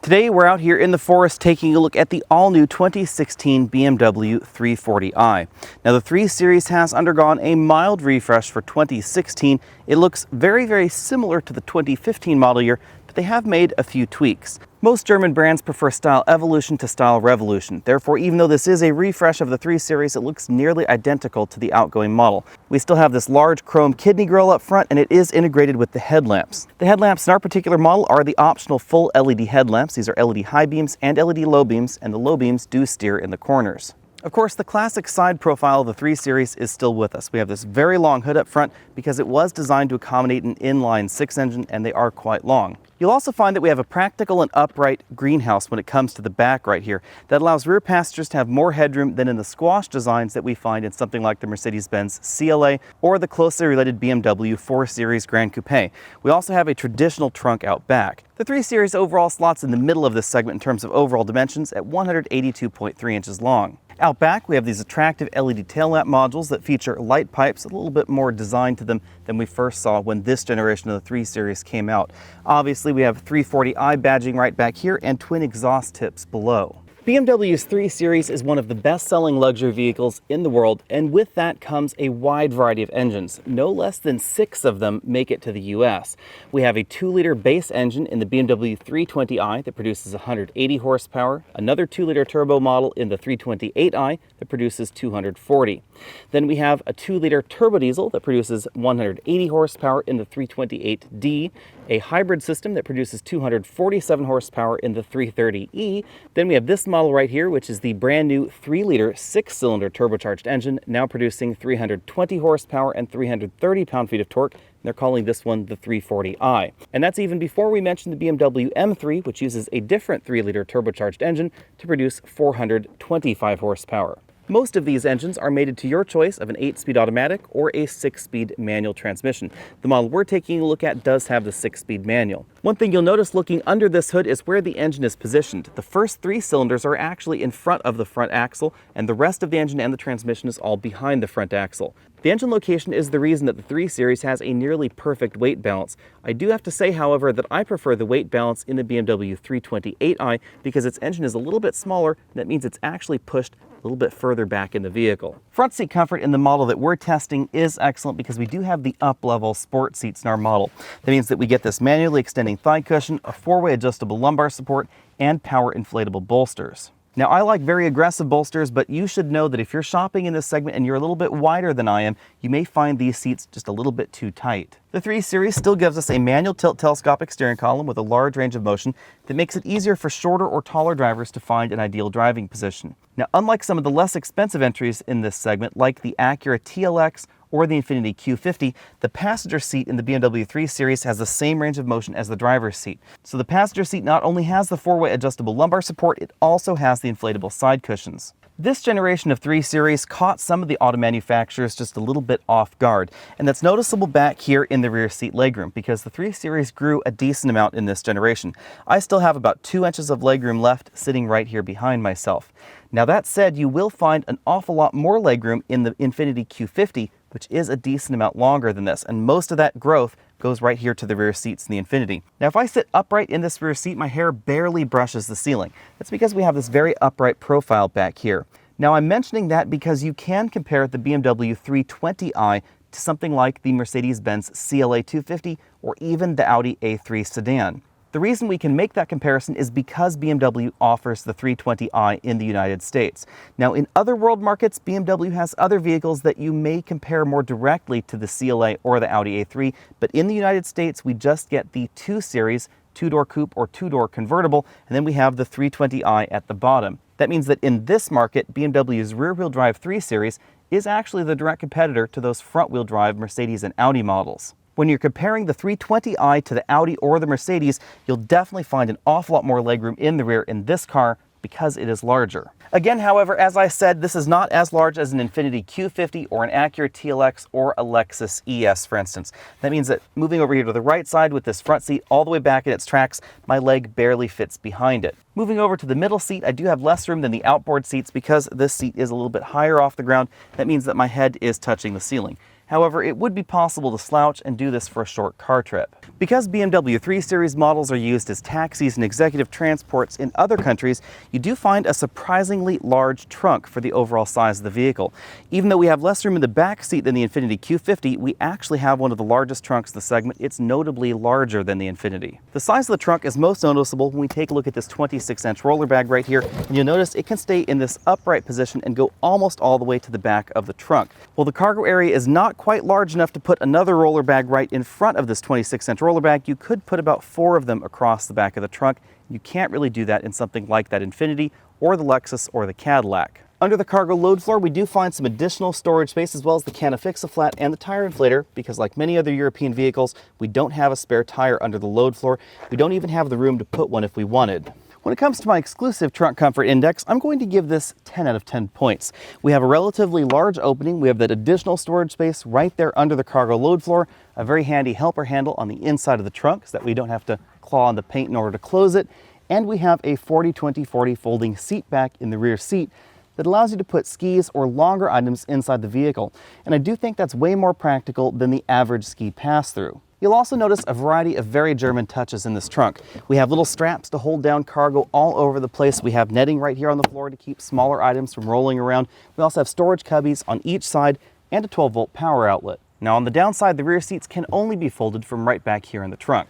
Today we're out here in the forest taking a look at the all-new 2016 BMW 340i. Now the 3 Series has undergone a mild refresh for 2016. It looks very similar to the 2015 model year, but they have made a few tweaks. Most German brands prefer style evolution to style revolution. Therefore, even though this is a refresh of the 3 Series, it looks nearly identical to the outgoing model. We still have this large chrome kidney grille up front, and it is integrated with the headlamps. The headlamps in our particular model are the optional full LED headlamps. These are LED high beams and LED low beams, and the low beams do steer in the corners. Of course, the classic side profile of the 3 Series is still with us. We have this very long hood up front because it was designed to accommodate an inline 6 engine, and they are quite long. You'll also find that we have a practical and upright greenhouse when it comes to the back right here that allows rear passengers to have more headroom than in the squash designs that we find in something like the Mercedes-Benz CLA or the closely related BMW 4 Series Gran Coupe. We also have a traditional trunk out back. The 3 Series overall slots in the middle of this segment in terms of overall dimensions at 182.3 inches long. Out back, we have these attractive LED tail lamp modules that feature light pipes, a little bit more design to them than we first saw when this generation of the 3 Series came out. Obviously, we have 340i badging right back here and twin exhaust tips below. BMW's 3 Series is one of the best-selling luxury vehicles in the world, and with that comes a wide variety of engines. No less than 6 of them make it to the US. We have a 2-liter base engine in the BMW 320i that produces 180 horsepower, another 2-liter turbo model in the 328i that produces 240. Then we have a 2-liter turbo diesel that produces 180 horsepower in the 328d, a hybrid system that produces 247 horsepower in the 330e. Then we have this model right here, which is the brand new 3-liter 6-cylinder turbocharged engine, now producing 320 horsepower and 330 pound-feet of torque. They're calling this one the 340i. And that's even before we mention the BMW M3, which uses a different 3-liter turbocharged engine to produce 425 horsepower. Most of these engines are mated to your choice of an 8-speed automatic or a 6-speed manual transmission. The model we're taking a look at does have the 6-speed manual. One thing you'll notice looking under this hood is where the engine is positioned. The first 3 cylinders are actually in front of the front axle, and the rest of the engine and the transmission is all behind the front axle. The engine location is the reason that the 3 Series has a nearly perfect weight balance. I do have to say, however, that I prefer the weight balance in the BMW 328i because its engine is a little bit smaller, and that means it's actually pushed a little bit further back in the vehicle. Front seat comfort in the model that we're testing is excellent because we do have the up-level sport seats in our model. That means that we get this manually extending thigh cushion, a 4-way adjustable lumbar support, and power inflatable bolsters. Now, I like very aggressive bolsters, but you should know that if you're shopping in this segment and you're a little bit wider than I am, you may find these seats just a little bit too tight. The 3 Series still gives us a manual tilt telescopic steering column with a large range of motion that makes it easier for shorter or taller drivers to find an ideal driving position. Now, unlike some of the less expensive entries in this segment, like the Acura TLX or the Infiniti Q50, the passenger seat in the BMW 3 Series has the same range of motion as the driver's seat. So the passenger seat not only has the 4-way adjustable lumbar support, it also has the inflatable side cushions. This generation of 3 Series caught some of the auto manufacturers just a little bit off guard, and that's noticeable back here in the rear seat legroom because the 3 Series grew a decent amount in this generation. I still have about 2 inches of legroom left sitting right here behind myself. Now that said, you will find an awful lot more legroom in the Infiniti Q50, which is a decent amount longer than this, and most of that growth goes right here to the rear seats in the Infiniti. Now, if I sit upright in this rear seat, my hair barely brushes the ceiling. That's because we have this very upright profile back here. Now, I'm mentioning that because you can compare the BMW 320i to something like the Mercedes-Benz CLA 250 or even the Audi A3 sedan. The reason we can make that comparison is because BMW offers the 320i in the United States. Now, in other world markets, BMW has other vehicles that you may compare more directly to the CLA or the Audi A3, but in the United States, we just get the 2 Series, 2-door coupe or 2-door convertible, and then we have the 320i at the bottom. That means that in this market, BMW's rear-wheel drive 3 Series is actually the direct competitor to those front-wheel drive Mercedes and Audi models. When you're comparing the 320i to the Audi or the Mercedes, you'll definitely find an awful lot more legroom in the rear in this car because it is larger. Again, however, as I said, this is not as large as an Infiniti Q50 or an Acura TLX or a Lexus ES, for instance. That means that moving over here to the right side with this front seat all the way back in its tracks, my leg barely fits behind it. Moving over to the middle seat, I do have less room than the outboard seats because this seat is a little bit higher off the ground. That means that my head is touching the ceiling. However, it would be possible to slouch and do this for a short car trip. Because BMW 3 Series models are used as taxis and executive transports in other countries, you do find a surprisingly large trunk for the overall size of the vehicle. Even though we have less room in the back seat than the Infiniti Q50, we actually have one of the largest trunks in the segment. It's notably larger than the Infiniti. The size of the trunk is most noticeable when we take a look at this 26-inch roller bag right here, and you'll notice it can stay in this upright position and go almost all the way to the back of the trunk. While the cargo area is not quite large enough to put another roller bag right in front of this 26-inch roller bag, you could put about 4 of them across the back of the trunk. You can't really do that in something like that Infiniti or the Lexus or the Cadillac. Under the cargo load floor, we do find some additional storage space as well as the can of Fix-A-Flat and the tire inflator, because like many other European vehicles, we don't have a spare tire under the load floor. We don't even have the room to put one if we wanted. When it comes to my exclusive trunk comfort index, I'm going to give this 10 out of 10 points. We have a relatively large opening. We have that additional storage space right there under the cargo load floor, a very handy helper handle on the inside of the trunk so that we don't have to claw on the paint in order to close it. And we have a 40-20-40 folding seat back in the rear seat that allows you to put skis or longer items inside the vehicle. And I do think that's way more practical than the average ski pass-through. You'll also notice a variety of very German touches in this trunk. We have little straps to hold down cargo all over the place. We have netting right here on the floor to keep smaller items from rolling around. We also have storage cubbies on each side and a 12-volt power outlet. Now on the downside, the rear seats can only be folded from right back here in the trunk.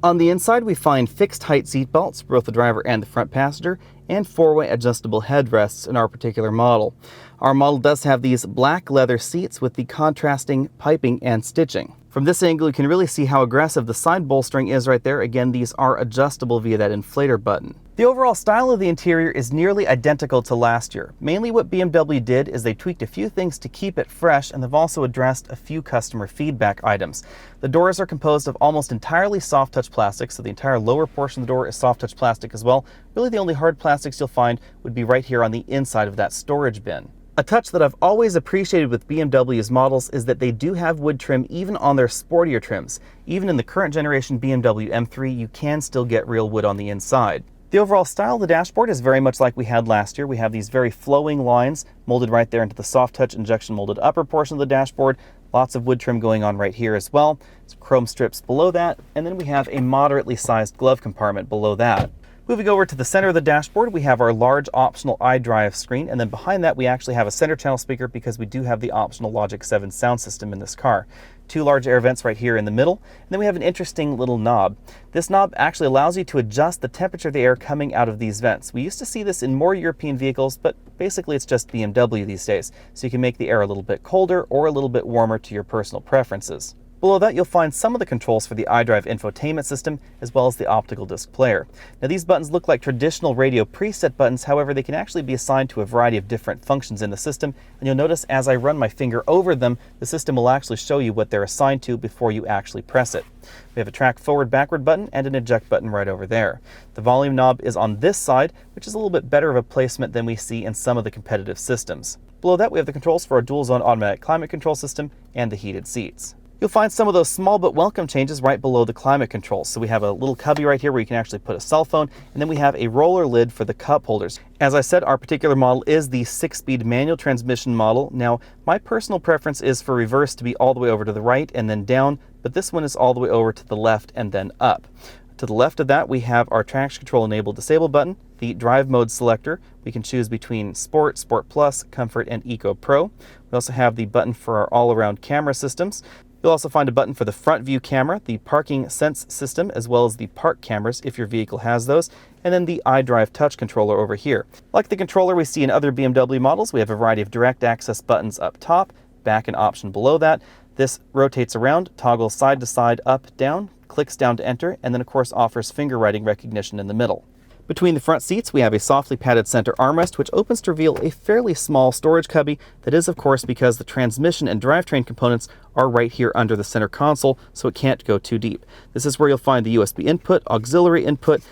On the inside, we find fixed height seat belts for both the driver and the front passenger, and 4-way adjustable headrests in our particular model. Our model does have these black leather seats with the contrasting piping and stitching. From this angle, you can really see how aggressive the side bolstering is right there. Again, these are adjustable via that inflator button. The overall style of the interior is nearly identical to last year. Mainly what BMW did is they tweaked a few things to keep it fresh, and they've also addressed a few customer feedback items. The doors are composed of almost entirely soft touch plastic, so the entire lower portion of the door is soft touch plastic as well. Really the only hard plastics you'll find would be right here on the inside of that storage bin. A touch that I've always appreciated with BMW's models is that they do have wood trim even on their sportier trims. Even in the current generation BMW M3, you can still get real wood on the inside. The overall style of the dashboard is very much like we had last year. We have these very flowing lines molded right there into the soft touch injection molded upper portion of the dashboard. Lots of wood trim going on right here as well. Some chrome strips below that, and then we have a moderately sized glove compartment below that. Moving over to the center of the dashboard, we have our large optional iDrive screen, and then behind that we actually have a center channel speaker because we do have the optional Logic 7 sound system in this car. 2 large air vents right here in the middle, and then we have an interesting little knob. This knob actually allows you to adjust the temperature of the air coming out of these vents. We used to see this in more European vehicles, but basically it's just BMW these days, so you can make the air a little bit colder or a little bit warmer to your personal preferences. Below that, you'll find some of the controls for the iDrive infotainment system, as well as the optical disc player. Now, these buttons look like traditional radio preset buttons, however, they can actually be assigned to a variety of different functions in the system, and you'll notice as I run my finger over them, the system will actually show you what they're assigned to before you actually press it. We have a track forward-backward button and an eject button right over there. The volume knob is on this side, which is a little bit better of a placement than we see in some of the competitive systems. Below that, we have the controls for our dual-zone automatic climate control system and the heated seats. You'll find some of those small but welcome changes right below the climate controls. So we have a little cubby right here where you can actually put a cell phone, and then we have a roller lid for the cup holders. As I said, our particular model is the 6-speed manual transmission model. Now, my personal preference is for reverse to be all the way over to the right and then down, but this one is all the way over to the left and then up. To the left of that, we have our traction control enable disable button, the drive mode selector. We can choose between Sport, Sport Plus, Comfort, and Eco Pro. We also have the button for our all-around camera systems. You'll also find a button for the front view camera, the parking sense system, as well as the park cameras if your vehicle has those, and then the iDrive touch controller over here. Like the controller we see in other BMW models, we have a variety of direct access buttons up top, back an option below that. This rotates around, toggles side to side, up, down, clicks down to enter, and then of course offers finger writing recognition in the middle. Between the front seats, we have a softly padded center armrest, which opens to reveal a fairly small storage cubby. That is, of course, because the transmission and drivetrain components are right here under the center console, so it can't go too deep. This is where you'll find the USB input, auxiliary input.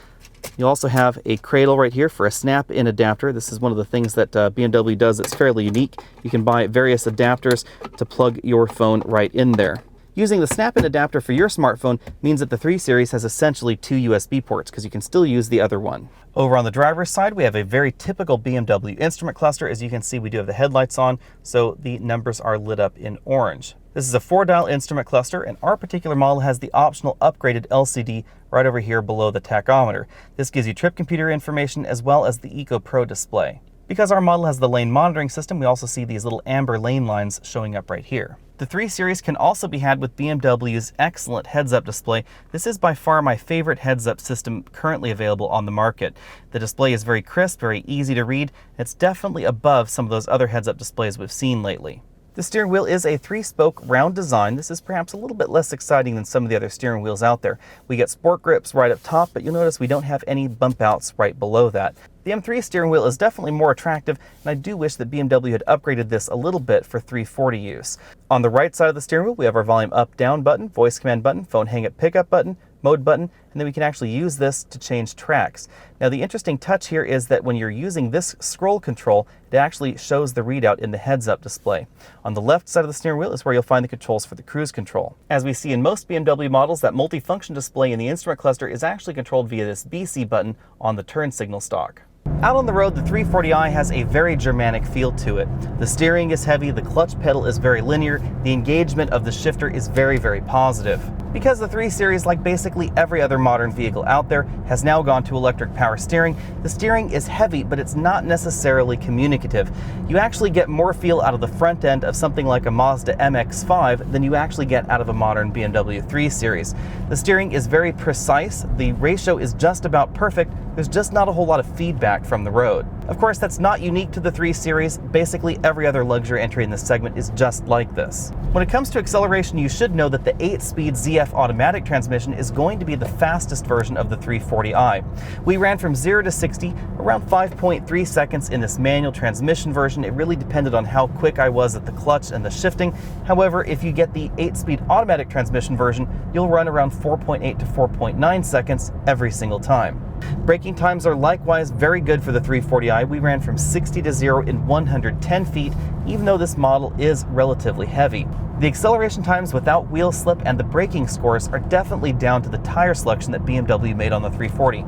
You'll also have a cradle right here for a snap-in adapter. This is one of the things that BMW does that's fairly unique. You can buy various adapters to plug your phone right in there. Using the snap-in adapter for your smartphone means that the 3 Series has essentially 2 USB ports because you can still use the other one. Over on the driver's side, we have a very typical BMW instrument cluster. As you can see, we do have the headlights on, so the numbers are lit up in orange. This is a 4-dial instrument cluster, and our particular model has the optional upgraded LCD right over here below the tachometer. This gives you trip computer information as well as the Eco Pro display. Because our model has the lane monitoring system, we also see these little amber lane lines showing up right here. The 3 Series can also be had with BMW's excellent heads-up display. This is by far my favorite heads-up system currently available on the market. The display is very crisp, very easy to read. It's definitely above some of those other heads-up displays we've seen lately. The steering wheel is a 3-spoke round design. This is perhaps a little bit less exciting than some of the other steering wheels out there. We get sport grips right up top, but you'll notice we don't have any bump outs right below that. The M3 steering wheel is definitely more attractive, and I do wish that BMW had upgraded this a little bit for 340 use. On the right side of the steering wheel, we have our volume up-down button, voice command button, phone hang-up pickup button, mode button, and then we can actually use this to change tracks. Now the interesting touch here is that when you're using this scroll control, it actually shows the readout in the heads-up display. On the left side of the steering wheel is where you'll find the controls for the cruise control. As we see in most BMW models, that multifunction display in the instrument cluster is actually controlled via this BC button on the turn signal stalk. Out on the road, the 340i has a very Germanic feel to it. The steering is heavy, the clutch pedal is very linear, the engagement of the shifter is very, very positive. Because the 3 Series, like basically every other modern vehicle out there, has now gone to electric power steering, the steering is heavy, but it's not necessarily communicative. You actually get more feel out of the front end of something like a Mazda MX-5 than you actually get out of a modern BMW 3 Series. The steering is very precise, the ratio is just about perfect, there's just not a whole lot of feedback from the road. Of course, that's not unique to the 3 Series. Basically, every other luxury entry in this segment is just like this. When it comes to acceleration, you should know that the 8-speed ZF automatic transmission is going to be the fastest version of the 340i. We ran from 0 to 60 around 5.3 seconds in this manual transmission version. It really depended on how quick I was at the clutch and the shifting. However, if you get the 8-speed automatic transmission version, you'll run around 4.8 to 4.9 seconds every single time. Braking times are likewise very good for the 340i. We ran from 60 to 0 in 110 feet, even though this model is relatively heavy. The acceleration times without wheel slip and the braking scores are definitely down to the tire selection that BMW made on the 340.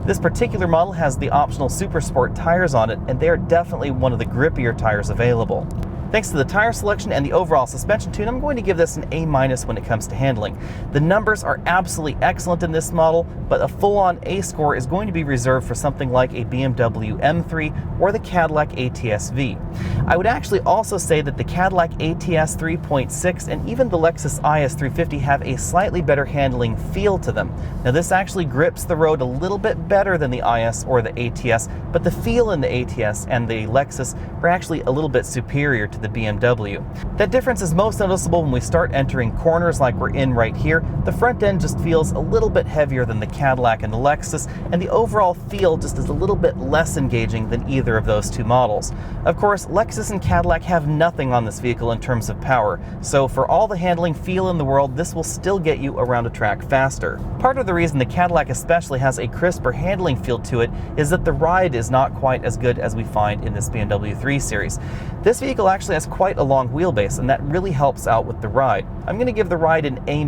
This particular model has the optional Super Sport tires on it, and they are definitely one of the grippier tires available. Thanks to the tire selection and the overall suspension tune, I'm going to give this an A- when it comes to handling. The numbers are absolutely excellent in this model, but a full-on A score is going to be reserved for something like a BMW M3 or the Cadillac ATS-V. I would actually also say that the Cadillac ATS 3.6 and even the Lexus IS 350 have a slightly better handling feel to them. Now this actually grips the road a little bit better than the IS or the ATS, but the feel in the ATS and the Lexus are actually a little bit superior to the BMW. That difference is most noticeable when we start entering corners like we're in right here. The front end just feels a little bit heavier than the Cadillac and the Lexus, and the overall feel just is a little bit less engaging than either of those two models. Of course, Lexus and Cadillac have nothing on this vehicle in terms of power, so for all the handling feel in the world, this will still get you around a track faster. Part of the reason the Cadillac especially has a crisper handling feel to it is that the ride is not quite as good as we find in this BMW 3 Series. This vehicle actually has quite a long wheelbase, and that really helps out with the ride. I'm going to give the ride an A-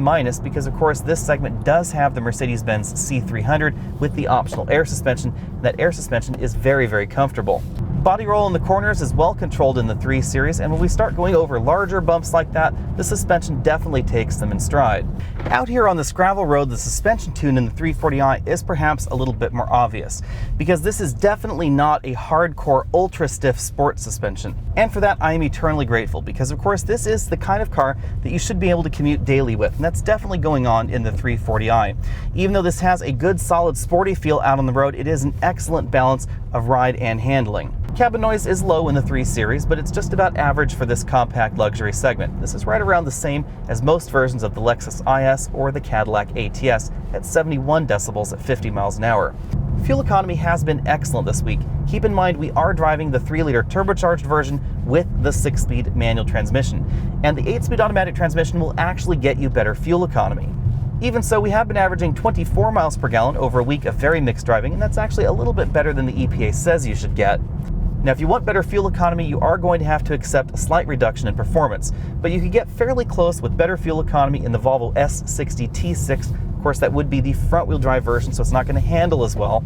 because of course this segment does have the Mercedes-Benz C300 with the optional air suspension. That air suspension is very, very comfortable. Body roll in the corners is well controlled in the 3 Series, and when we start going over larger bumps like that, the suspension definitely takes them in stride. Out here on this gravel road, the suspension tune in the 340i is perhaps a little bit more obvious, because this is definitely not a hardcore ultra stiff sport suspension. And for that I am eternally grateful, because of course this is the kind of car that you should be able to commute daily with, and that's definitely going on in the 340i. Even though this has a good solid sporty feel out on the road, it is an excellent balance of ride and handling. Cabin noise is low in the 3 Series, but it's just about average for this compact luxury segment. This is right around the same as most versions of the Lexus IS or the Cadillac ATS at 71 decibels at 50 miles an hour. Fuel economy has been excellent this week. Keep in mind we are driving the 3-liter turbocharged version with the 6-speed manual transmission, and the 8-speed automatic transmission will actually get you better fuel economy. Even so, we have been averaging 24 miles per gallon over a week of very mixed driving, and that's actually a little bit better than the EPA says you should get. Now, if you want better fuel economy, you are going to have to accept a slight reduction in performance, but you could get fairly close with better fuel economy in the Volvo S60 T6. Of course, that would be the front-wheel drive version, so it's not going to handle as well.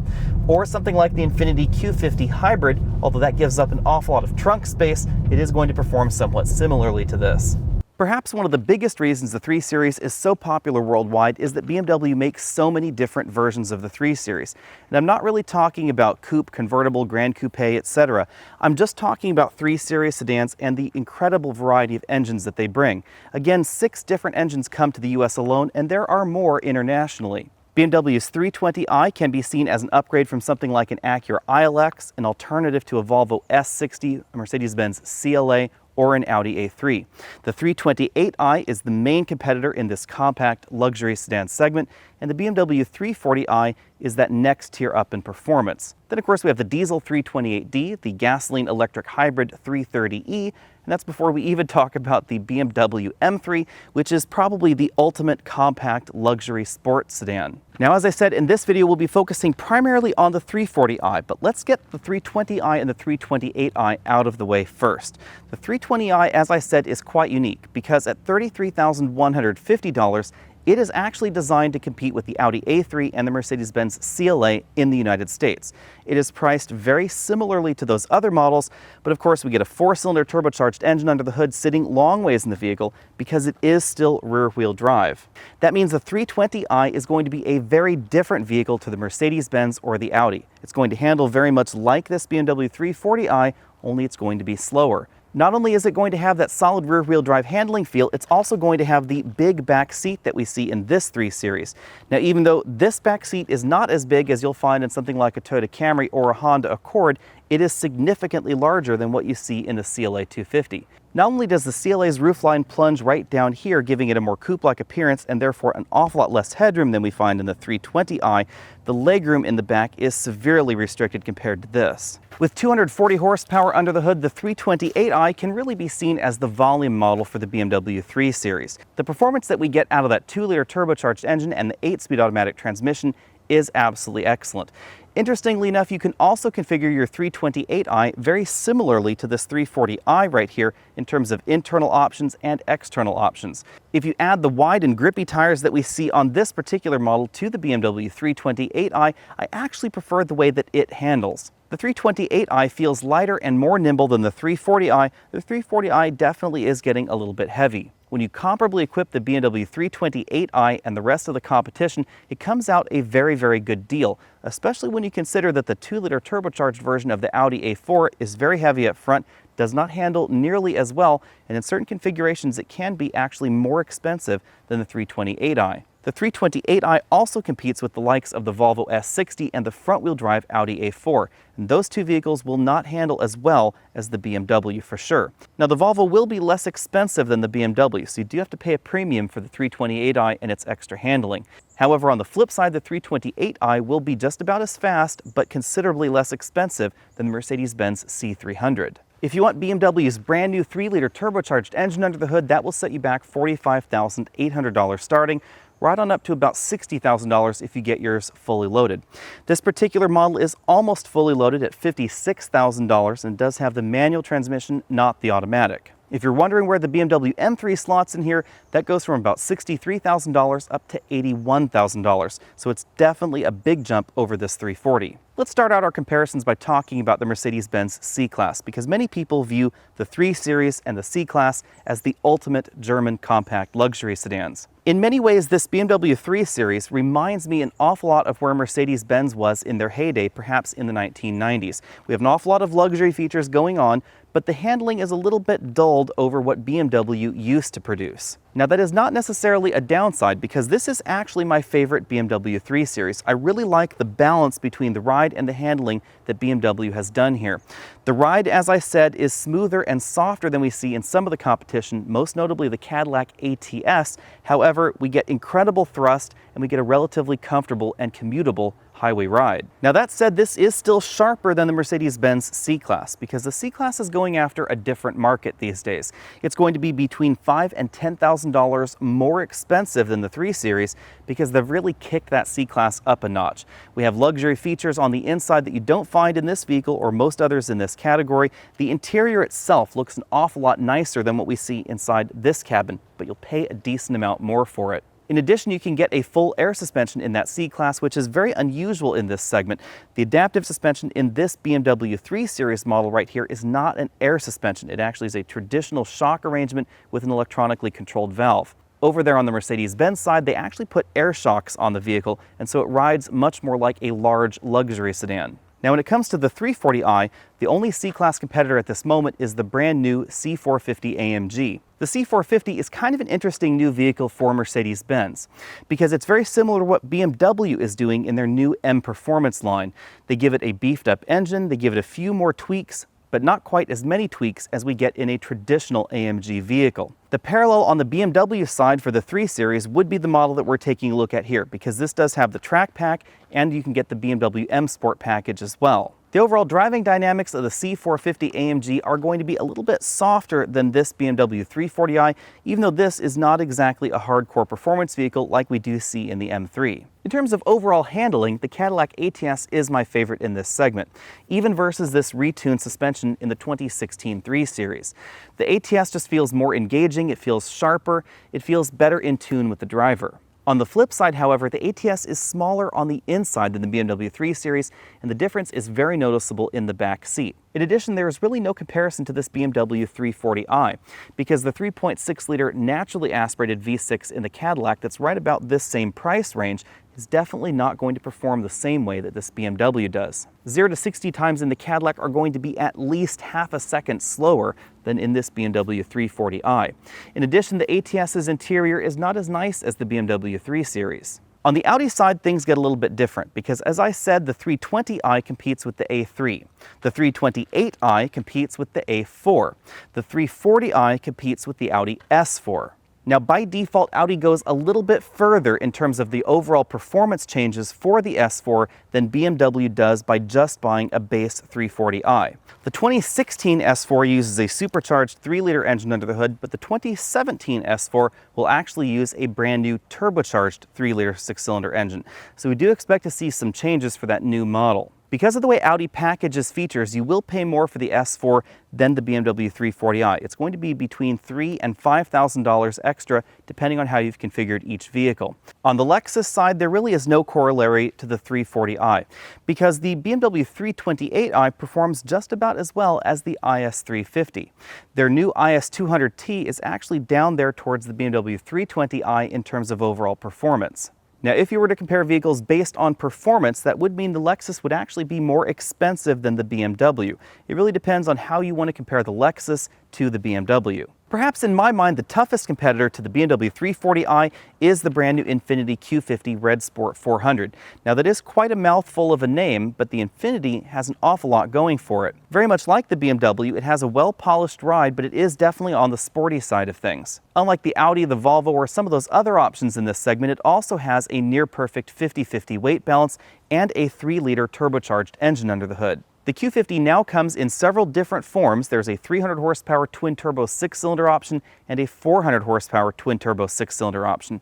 Or something like the Infiniti Q50 Hybrid, although that gives up an awful lot of trunk space, it is going to perform somewhat similarly to this. Perhaps one of the biggest reasons the 3 Series is so popular worldwide is that BMW makes so many different versions of the 3 Series. And I'm not really talking about coupe, convertible, grand coupe, etc. I'm just talking about 3 Series sedans and the incredible variety of engines that they bring. Again, 6 different engines come to the US alone, and there are more internationally. BMW's 320i can be seen as an upgrade from something like an Acura ILX, an alternative to a Volvo S60, a Mercedes-Benz CLA, or an Audi A3. The 328i is the main competitor in this compact luxury sedan segment, and the BMW 340i is that next tier up in performance. Then, of course, we have the diesel 328d, the gasoline electric hybrid 330e, and that's before we even talk about the BMW M3, which is probably the ultimate compact luxury sports sedan. Now, as I said, in this video, we'll be focusing primarily on the 340i, but let's get the 320i and the 328i out of the way first. The 320i, as I said, is quite unique because at $33,150, it is actually designed to compete with the Audi A3 and the Mercedes-Benz CLA in the United States. It is priced very similarly to those other models, but of course we get a 4-cylinder turbocharged engine under the hood sitting long ways in the vehicle because it is still rear-wheel drive. That means the 320i is going to be a very different vehicle to the Mercedes-Benz or the Audi. It's going to handle very much like this BMW 340i, only it's going to be slower. Not only is it going to have that solid rear-wheel drive handling feel, it's also going to have the big back seat that we see in this 3 Series. Now, even though this back seat is not as big as you'll find in something like a Toyota Camry or a Honda Accord, it is significantly larger than what you see in the CLA 250. Not only does the CLA's roofline plunge right down here, giving it a more coupe-like appearance and therefore an awful lot less headroom than we find in the 320i, the legroom in the back is severely restricted compared to this. With 240 horsepower under the hood, the 328i can really be seen as the volume model for the BMW 3 Series. The performance that we get out of that 2-liter turbocharged engine and the 8-speed automatic transmission is absolutely excellent. Interestingly enough, you can also configure your 328i very similarly to this 340i right here in terms of internal options and external options. If you add the wide and grippy tires that we see on this particular model to the BMW 328i, I actually prefer the way that it handles. The 328i feels lighter and more nimble than the 340i. The 340i definitely is getting a little bit heavy. When you comparably equip the BMW 328i and the rest of the competition, it comes out a very, very good deal, especially when you consider that the 2-liter turbocharged version of the Audi A4 is very heavy up front, does not handle nearly as well, and in certain configurations it can be actually more expensive than the 328i. The 328i also competes with the likes of the Volvo S60 and the front-wheel drive Audi A4, and those two vehicles will not handle as well as the BMW for sure. Now, the Volvo will be less expensive than the BMW, so you do have to pay a premium for the 328i and its extra handling. However, on the flip side, the 328i will be just about as fast, but considerably less expensive than the Mercedes-Benz C300. If you want BMW's brand new 3-liter turbocharged engine under the hood, that will set you back $45,800 starting, right on up to about $60,000 if you get yours fully loaded. This particular model is almost fully loaded at $56,000 and does have the manual transmission, not the automatic. If you're wondering where the BMW M3 slots in here, that goes from about $63,000 up to $81,000, so it's definitely a big jump over this 340. Let's start out our comparisons by talking about the Mercedes-Benz C-Class, because many people view the 3 Series and the C-Class as the ultimate German compact luxury sedans. In many ways, this BMW 3 Series reminds me an awful lot of where Mercedes-Benz was in their heyday, perhaps in the 1990s. We have an awful lot of luxury features going on, but the handling is a little bit dulled over what BMW used to produce. Now, that is not necessarily a downside because this is actually my favorite BMW 3 Series. I really like the balance between the ride and the handling that BMW has done here. The ride, as I said, is smoother and softer than we see in some of the competition, most notably the Cadillac ATS. However, we get incredible thrust and we get a relatively comfortable and commutable highway ride. Now that said, this is still sharper than the Mercedes-Benz C-Class because the C-Class is going after a different market these days. It's going to be between $5,000 and $10,000 more expensive than the 3 Series because they've really kicked that C-Class up a notch. We have luxury features on the inside that you don't find in this vehicle or most others in this category. The interior itself looks an awful lot nicer than what we see inside this cabin, but you'll pay a decent amount more for it. In addition, you can get a full air suspension in that C-Class, which is very unusual in this segment. The adaptive suspension in this BMW 3 Series model right here is not an air suspension. It actually is a traditional shock arrangement with an electronically controlled valve. Over there on the Mercedes-Benz side, they actually put air shocks on the vehicle, and so it rides much more like a large luxury sedan. Now, when it comes to the 340i, the only C-Class competitor at this moment is the brand new C450 AMG. The C450 is kind of an interesting new vehicle for Mercedes-Benz because it's very similar to what BMW is doing in their new M Performance line. They give it a beefed up engine, they give it a few more tweaks, but not quite as many tweaks as we get in a traditional AMG vehicle. The parallel on the BMW side for the 3 Series would be the model that we're taking a look at here because this does have the track pack and you can get the BMW M Sport package as well. The overall driving dynamics of the C450 AMG are going to be a little bit softer than this BMW 340i, even though this is not exactly a hardcore performance vehicle like we do see in the M3. In terms of overall handling, the Cadillac ATS is my favorite in this segment, even versus this retuned suspension in the 2016 3 Series. The ATS just feels more engaging, it feels sharper, it feels better in tune with the driver. On the flip side, however, the ATS is smaller on the inside than the BMW 3 Series, and the difference is very noticeable in the back seat. In addition, there is really no comparison to this BMW 340i, because the 3.6-liter naturally aspirated V6 in the Cadillac that's right about this same price range is definitely not going to perform the same way that this BMW does. 0 to 60 times in the Cadillac are going to be at least half a second slower than in this BMW 340i. In addition, the ATS's interior is not as nice as the BMW 3 Series. On the Audi side, things get a little bit different because, as I said, the 320i competes with the A3. The 328i competes with the A4. The 340i competes with the Audi S4. Now, by default, Audi goes a little bit further in terms of the overall performance changes for the S4 than BMW does by just buying a base 340i. The 2016 S4 uses a supercharged 3-liter engine under the hood, but the 2017 S4 will actually use a brand new turbocharged 3-liter 6-cylinder engine. So we do expect to see some changes for that new model. Because of the way Audi packages features, you will pay more for the S4 than the BMW 340i. It's going to be between $3,000 and $5,000 extra, depending on how you've configured each vehicle. On the Lexus side, there really is no corollary to the 340i, because the BMW 328i performs just about as well as the IS350. Their new IS200T is actually down there towards the BMW 320i in terms of overall performance. Now, if you were to compare vehicles based on performance, that would mean the Lexus would actually be more expensive than the BMW. It really depends on how you want to compare the Lexus to the BMW. Perhaps in my mind, the toughest competitor to the BMW 340i is the brand new Infiniti Q50 Red Sport 400. Now, that is quite a mouthful of a name, but the Infiniti has an awful lot going for it. Very much like the BMW, it has a well-polished ride, but it is definitely on the sporty side of things. Unlike the Audi, the Volvo, or some of those other options in this segment, it also has a near-perfect 50-50 weight balance and a 3-liter turbocharged engine under the hood. The Q50 now comes in several different forms. There's a 300 horsepower twin-turbo 6-cylinder option and a 400 horsepower twin-turbo 6-cylinder option.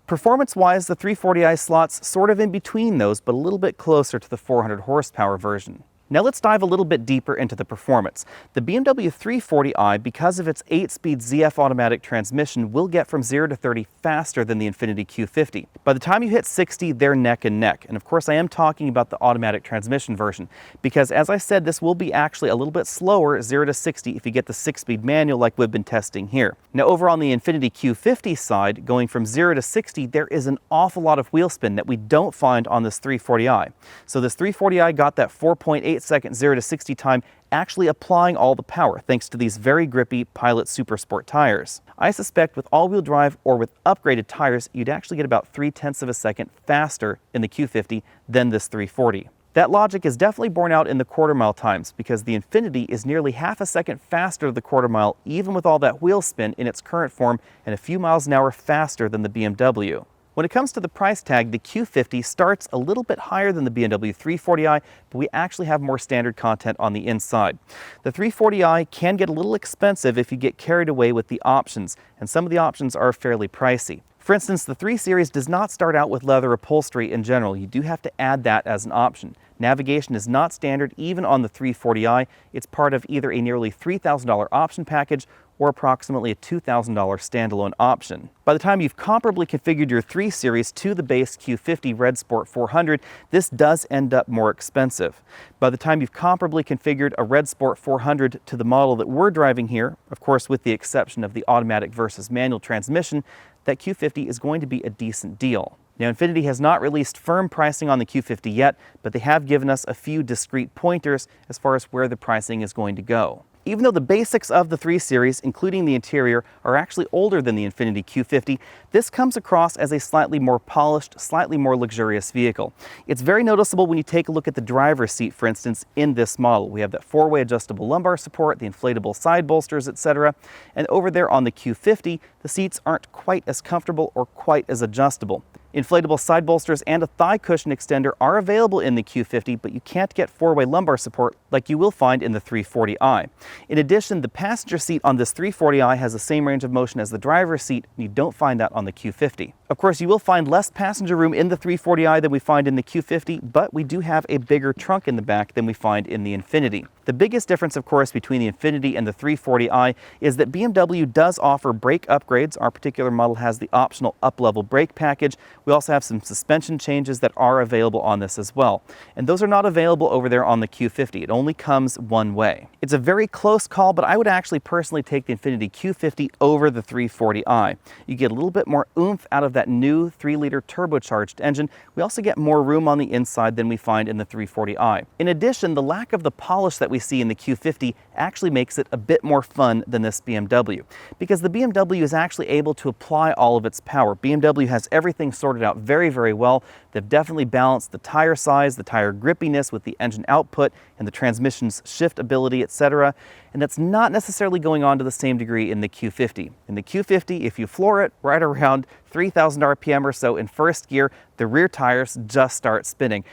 Performance-wise, the 340i slots sort of in between those, but a little bit closer to the 400 horsepower version. Now let's dive a little bit deeper into the performance. The BMW 340i, because of its 8-speed ZF automatic transmission, will get from 0 to 30 faster than the Infiniti Q50. By the time you hit 60, they're neck and neck. And of course, I am talking about the automatic transmission version, because as I said, this will be actually a little bit slower, 0 to 60, if you get the 6-speed manual like we've been testing here. Now over on the Infiniti Q50 side, going from 0 to 60, there is an awful lot of wheel spin that we don't find on this 340i. So this 340i got that 4.8-second 0 to 60 time actually applying all the power thanks to these very grippy Pilot Super Sport tires. I suspect with all-wheel drive or with upgraded tires, you'd actually get about 0.3 of a second faster in the Q50 than this 340. That logic is definitely borne out in the quarter-mile times because the Infiniti is nearly half a second faster to the quarter-mile even with all that wheel spin in its current form and a few miles an hour faster than the BMW. When it comes to the price tag, the Q50 starts a little bit higher than the BMW 340i, but we actually have more standard content on the inside. The 340i can get a little expensive if you get carried away with the options, and some of the options are fairly pricey. For instance, the 3 Series does not start out with leather upholstery in general. You do have to add that as an option. Navigation is not standard even on the 340i. It's part of either a nearly $3,000 option package or approximately a $2,000 standalone option. By the time you've comparably configured your 3 Series to the base Q50 Red Sport 400, this does end up more expensive. By the time you've comparably configured a Red Sport 400 to the model that we're driving here, of course with the exception of the automatic versus manual transmission, that Q50 is going to be a decent deal. Now, Infiniti has not released firm pricing on the Q50 yet, but they have given us a few discrete pointers as far as where the pricing is going to go. Even though the basics of the 3 Series, including the interior, are actually older than the Infiniti Q50, this comes across as a slightly more polished, slightly more luxurious vehicle. It's very noticeable when you take a look at the driver's seat, for instance, in this model. We have that 4-way adjustable lumbar support, the inflatable side bolsters, etc. And over there on the Q50, the seats aren't quite as comfortable or quite as adjustable. Inflatable side bolsters and a thigh cushion extender are available in the Q50, but you can't get 4-way lumbar support like you will find in the 340i. In addition, the passenger seat on this 340i has the same range of motion as the driver's seat, and you don't find that on the Q50. Of course, you will find less passenger room in the 340i than we find in the Q50, but we do have a bigger trunk in the back than we find in the Infiniti. The biggest difference, of course, between the Infiniti and the 340i is that BMW does offer brake upgrades. Our particular model has the optional up-level brake package. We also have some suspension changes that are available on this as well. And those are not available over there on the Q50. It only comes one way. It's a very close call, but I would actually personally take the Infiniti Q50 over the 340i. You get a little bit more oomph out of that new 3-liter turbocharged engine. We also get more room on the inside than we find in the 340i. In addition, the lack of the polish that we see in the Q50 actually makes it a bit more fun than this BMW, because the BMW is actually able to apply all of its power. BMW has everything sorted out very, very well. They've definitely balanced the tire size, the tire grippiness with the engine output and the transmission's shift ability, etc. And that's not necessarily going on to the same degree in the Q50. In the Q50, if you floor it right around 3,000 RPM or so in first gear, the rear tires just start spinning.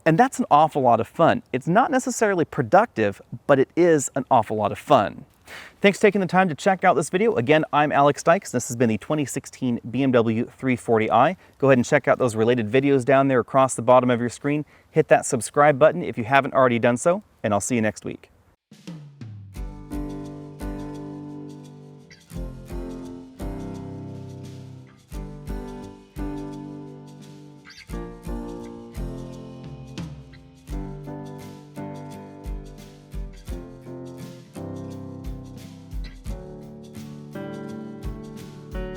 And that's an awful lot of fun. It's not necessarily productive, but it is an awful lot of fun. Thanks for taking the time to check out this video. Again, I'm Alex Dykes. This has been the 2016 BMW 340i. Go ahead and check out those related videos down there across the bottom of your screen. Hit that subscribe button if you haven't already done so, and I'll see you next week.